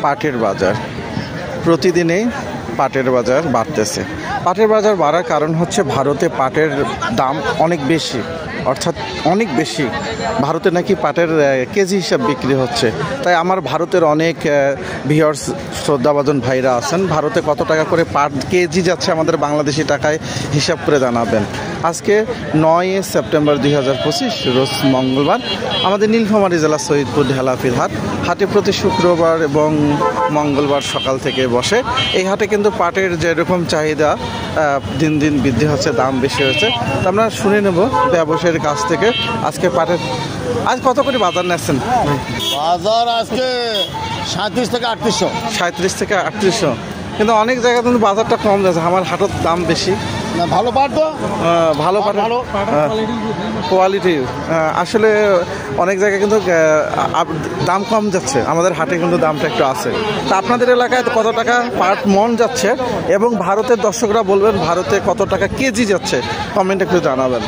পাটের বাজার। প্রতিদিনেই পাটের বাজার বাড়তেছে। পাটের বাজার বাড়ার কারণ হচ্ছে ভারতে পাটের দাম অনেক বেশি, অর্থাৎ অনেক বেশি। ভারতে নাকি পাটের কেজি হিসাব বিক্রি হচ্ছে। তাই আমার ভারতের অনেক ভিউয়ার্স শ্রদ্ধাভাজন ভাইরা আছেন, ভারতে কত টাকা করে পাট কেজি যাচ্ছে আমাদের বাংলাদেশি টাকায় হিসাব করে জানাবেন। আজকে 9 সেপ্টেম্বর 2025 রোজ মঙ্গলবার। আমাদের নীলফামারী জেলা সৈয়দপুর ঢেলাফির হাট। হাটে প্রতি শুক্রবার এবং মঙ্গলবার সকাল থেকে বসে। এই হাটে কিন্তু পাটের যেরকম চাহিদা দিন দিন বৃদ্ধি হচ্ছে, দাম বেশি হচ্ছে। তো আমরা শুনে নেব ব্যবসায়ীর কাছ থেকে আজকে পাটের আজ কত করে বাজার নিচ্ছেন? বাজার আজকে 37 থেকে 3800। 37 থেকে 3800, কিন্তু অনেক জায়গায় কিন্তু বাজারটা কম যাচ্ছে। আমার হাটের দাম বেশি। না ভালো পাট তো, ভালো পাট, কোয়ালিটি আসলে অনেক জায়গায় কিন্তু দাম কম যাচ্ছে। আমাদের হাটে কিন্তু দামটা একটু আছে। তা আপনাদের এলাকায় কত টাকা পাট মন যাচ্ছে এবং ভারতের দর্শকরা বলবেন ভারতে কত টাকা কেজি যাচ্ছে, কমেন্ট একটু জানাবেন।